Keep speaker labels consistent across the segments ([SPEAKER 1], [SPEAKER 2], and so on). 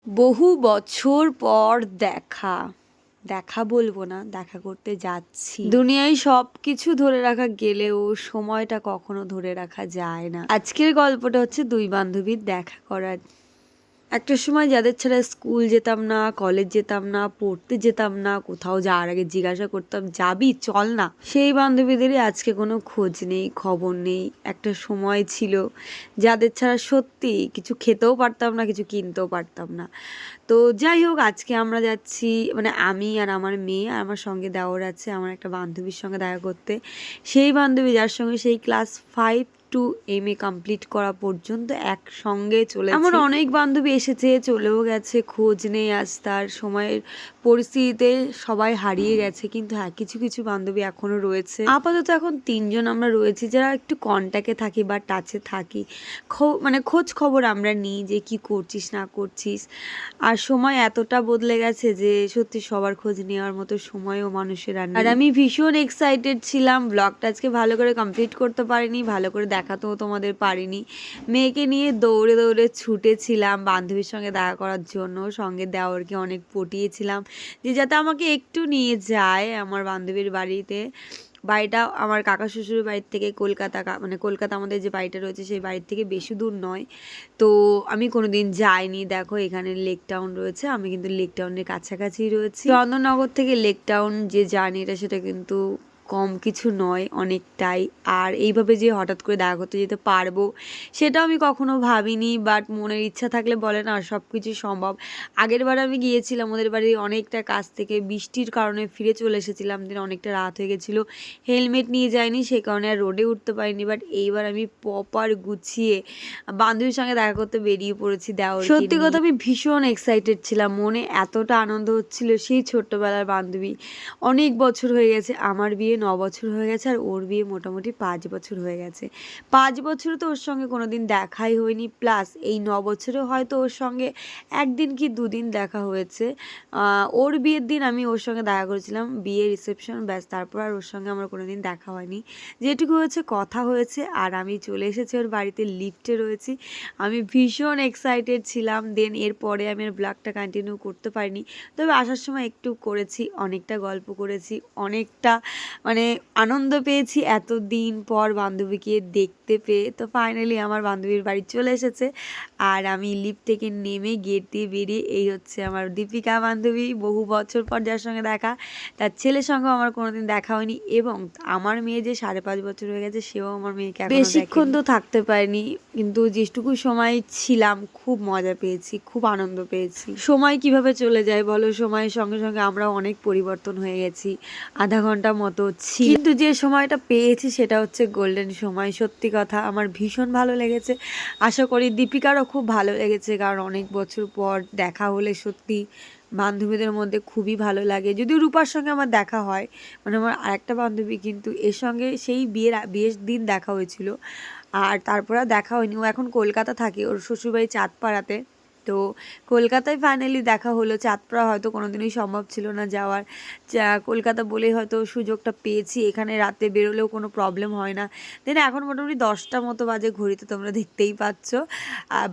[SPEAKER 1] বহু বছর পর দেখা বলবো না, দেখা করতে যাচ্ছি। দুনিয়ায় সবকিছু ধরে রাখা গেলেও সময়টা কখনো ধরে রাখা যায় না। আজকের গল্পটা হচ্ছে দুই বান্ধবীর দেখা করার। একটা সময় যাদের ছাড়া স্কুল যেতাম না, কলেজ যেতাম না, পড়তে যেতাম না, কোথাও যাওয়ার আগে জিজ্ঞাসা করতাম যাবি চল না, সেই বান্ধবীদেরই আজকে কোনো খোঁজ নেই, খবর নেই। একটা সময় ছিল যাদের ছাড়া সত্যি কিছু খেতেও পারতাম না, কিছু কিনতেও পারতাম না। তো যাই হোক, আজকে আমরা যাচ্ছি, মানে আমি আর আমার মেয়ে আর আমার সঙ্গে দেওর আছে, আমার একটা বান্ধবীর সঙ্গে দেখা করতে। সেই বান্ধবী যার সঙ্গে সেই ক্লাস 5 টু MA কমপ্লিট করা পর্যন্ত একসঙ্গে চলেছি। এমন অনেক বান্ধবী এসেছে, চলেও গেছে, খোঁজ নেই আজ তার। সময়ের পরিস্থিতিতে সবাই হারিয়ে গেছে, কিন্তু হ্যাঁ, কিছু কিছু বান্ধবী এখনো রয়েছে। আপাতত এখন 3জন আমরা রয়েছি যারা একটু কন্ট্যাক্টে থাকি বা টাচে থাকি। মানে খোঁজ খবর আমরা নিই যে কি করছিস না করছিস। আর সময় এতটা বদলে গেছে যে সত্যি সবার খোঁজ নেওয়ার মতো সময়ও মানুষের আর নেই। আর আমি ভীষণ এক্সাইটেড ছিলাম। ব্লগটা আজকে ভালো করে কমপ্লিট করতে পারিনি, ভালো করে দেখাতেও তোমাদের পারিনি। মেয়েকে নিয়ে দৌড়ে দৌড়ে ছুটেছিলাম বান্ধবীর সঙ্গে দেখা করার জন্য। সঙ্গে দেওরকে অনেক পটিয়েছিলাম যে যাতে আমাকে একটু নিয়ে যায় আমার বান্ধবীর বাড়িতে। বাড়িটা আমার কাকা শ্বশুরের বাড়ির থেকে কলকাতা, মানে কলকাতা আমাদের যে বাড়িটা রয়েছে সেই বাড়ির থেকে বেশি দূর নয়। তো আমি কোনোদিন যাইনি। দেখো এখানে লেক টাউন রয়েছে, আমি কিন্তু লেক টাউনের কাছাকাছি রয়েছি। চন্দননগর থেকে লেক টাউন যে জার্নিটা সেটা কিন্তু কম কিছু নয়, অনেকটাই। আর এইভাবে যে হঠাৎ করে দেখা করতে যেতে পারবো সেটাও আমি কখনো ভাবিনি, বাট মনের ইচ্ছা থাকলে বলে না সব কিছু সম্ভব। আগের বার আমি গিয়েছিলাম ওদের বাড়ি অনেকটা কাছ থেকে, বৃষ্টির কারণে ফিরে চলে এসেছিলাম, দিন অনেকটা রাত হয়ে গেছিলো, হেলমেট নিয়ে যাইনি, সেই কারণে আর রোডে উঠতে পারিনি। বাট এইবার আমি প্রপার গুছিয়ে বান্ধবীর সঙ্গে দেখা করতে বেরিয়ে পড়েছি দেওর। সত্যি কথা আমি ভীষণ এক্সাইটেড ছিলাম, মনে এতটা আনন্দ হচ্ছিল। সেই ছোট্টবেলার বান্ধবী, অনেক বছর হয়ে গেছে, আমার বিয়ে 9 বছর হয়ে গেছে আর ওর বিয়ে মোটামুটি 5 বছর হয়ে গেছে। 5 বছরে তো ওর সঙ্গে কোনোদিন দেখাই হয়নি, প্লাস এই 9 বছরে হয়তো ওর সঙ্গে একদিন কি দুদিন দেখা হয়েছে। ওর বিয়ের দিন আমি ওর সঙ্গে দেখা করেছিলাম, বিয়ের রিসেপশন, ব্যাস, তারপর আর ওর সঙ্গে আমার কোনোদিন দেখা হয়নি। যেটুকু হয়েছে কথা হয়েছে। আর আমি চলে এসেছি ওর বাড়িতে, লিফটে রয়েছি। আমি ভীষণ এক্সাইটেড ছিলাম। দেন এরপরে আমি আর ব্লগটা কন্টিনিউ করতে পারিনি, তবে আসার সময় একটু করেছি, অনেকটা গল্প করেছি, অনেকটা মানে আনন্দ পেয়েছি এতদিন পর বান্ধবীকে দেখতে পেয়ে। তো ফাইনালি আমার বান্ধবীর বাড়ি চলে এসেছে আর আমি লিফট থেকে নেমে গেট দিয়ে বেরিয়ে, এই হচ্ছে আমার দীপিকা বান্ধবী, বহু বছর পর যার সঙ্গে দেখা। তার ছেলের সঙ্গেও আমার কোনোদিন দেখা হয়নি, এবং আমার মেয়ে যে 5.5 বছর হয়ে গেছে সেও আমার মেয়েকে বেশিক্ষণ তো থাকতে পারিনি, কিন্তু যেটুকু সময় ছিলাম খুব মজা পেয়েছি, খুব আনন্দ পেয়েছি। সময় কিভাবে চলে যায় বলো, সময়ের সঙ্গে সঙ্গে আমরা অনেক পরিবর্তন হয়ে গেছি। আধা ঘন্টা মতো ছিল, কিন্তু যে সময়টা পেয়েছি সেটা হচ্ছে গোল্ডেন সময়। সত্যি কথা আমার ভীষণ ভালো লেগেছে, আশা করি দীপিকারও খুব ভালো লেগেছে, কারণ অনেক বছর পর দেখা হলে সত্যি বান্ধবীদের মধ্যে খুবই ভালো লাগে। যদিও রূপার সঙ্গে আমার দেখা হয়, মানে আমার আরেকটা বান্ধবী, কিন্তু এর সঙ্গে সেই বিয়ের দিন দেখা হয়েছিল, আর তারপর আর দেখা হয়নি। ও এখন কলকাতা থাকে, ওর শ্বশুরবাড়ি চাঁদপাড়াতে। তো কলকাতায় ফাইনালি দেখা হলো। চাঁদপাড়া হয়তো কোনোদিনই সম্ভব ছিল না যাওয়ার, কলকাতা বলেই হয়তো সুযোগটা পেয়েছি। এখানে রাতে বেরোলেও কোনো প্রবলেম হয় না। দেন এখন মোটামুটি 10টা মতো বাজে, ঘড়িতে তোমরা দেখতেই পাচ্ছ,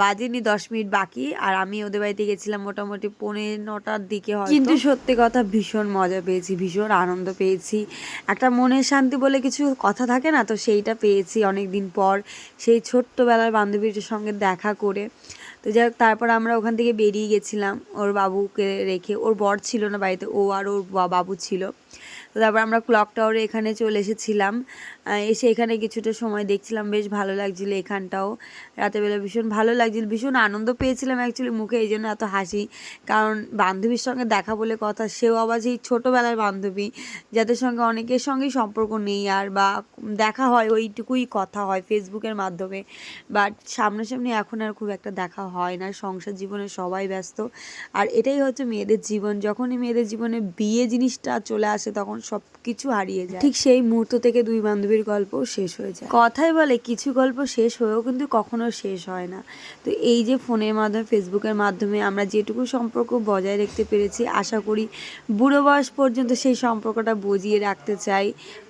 [SPEAKER 1] বাজেনি 10 মিনিট বাকি। আর আমি ওদের বাড়িতে গেছিলাম মোটামুটি 9:45-র দিকে হয়। কিন্তু সত্যি কথা ভীষণ মজা পেয়েছি, ভীষণ আনন্দ পেয়েছি। একটা মনের শান্তি বলে কিছু কথা থাকে না, তো সেইটা পেয়েছি অনেক দিন পর, সেই ছোট্টবেলার বান্ধবীর সঙ্গে দেখা করে। তো যাই হোক, তারপর আমরা ওখান থেকে বেরিয়ে গেছিলাম ওর বাবুকে রেখে। ওর বর ছিল না বাড়িতে, ও আর ওর বাবু ছিল। তো তারপর আমরা ক্লক টাওয়ারে এখানে চলে এসেছিলাম। এসে এখানে কিছুটা সময় দেখছিলাম, বেশ ভালো লাগছিল এখানটাও। রাতেরবেলা ভীষণ ভালো লাগছিল, ভীষণ আনন্দ পেয়েছিলাম অ্যাকচুয়ালি, মুখে এই জন্য এত হাসি, কারণ বান্ধবীর সঙ্গে দেখা বলে কথা, সেও আবার সেই ছোটোবেলার বান্ধবী যাদের সঙ্গে অনেকের সঙ্গেই সম্পর্ক নেই আর, বা দেখা হয় ওইটুকুই কথা হয় ফেসবুকের মাধ্যমে, বাট সামনাসামনি এখন আর খুব একটা দেখা হয় না। সংসার জীবনে সবাই ব্যস্ত, আর এটাই হচ্ছে মেয়েদের জীবন। যখনই মেয়েদের জীবনে বিয়ে জিনিসটা চলে আসে তখন সব কিছু হারিয়ে যায়। ঠিক সেই মুহূর্ত থেকে দুই বান্ধবীর গল্প শেষ হয়ে যায়। কথাই বলে কিছু গল্প শেষ হয়েও কিন্তু কখনো শেষ হয় না। তো এই যে ফোনের মাধ্যমে, ফেসবুকের মাধ্যমে আমরা যেটুকু সম্পর্ক বজায় রাখতে পেরেছি, আশা করি বুড়ো বয়স পর্যন্ত সেই সম্পর্কটা বজিয়ে রাখতে চাই।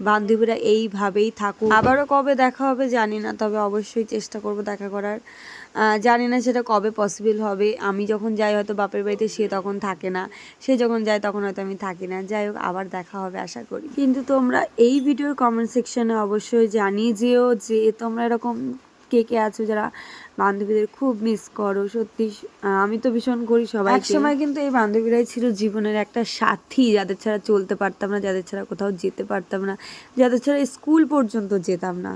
[SPEAKER 1] বান্ধবীরা এইভাবেই থাকুক। আবারও কবে দেখা হবে জানি না, তবে অবশ্যই চেষ্টা করব দেখা করার। জানি না সেটা কবে পসিবল হবে। আমি যখন যাই হয়তো বাপের বাড়িতে, সে তখন থাকে না, সে যখন যায় তখন হয়তো আমি থাকি না। যাই হোক, আবার দেখা হবে আশা করি। কিন্তু তোমরা এই ভিডিওর কমেন্ট সেকশনে অবশ্যই জানিয়ে যেও যে তোমরা এরকম কে কে আছো যারা বান্ধবীদের খুব মিস করো। সত্যি আমি তো ভীষণ করি সবাই। এক সময় কিন্তু এই বান্ধবীরাই ছিল জীবনের একটা সাথী, যাদের ছাড়া চলতে পারতাম না, যাদের ছাড়া কোথাও যেতে পারতাম না, যাদের ছাড়া স্কুল পর্যন্ত যেতাম না।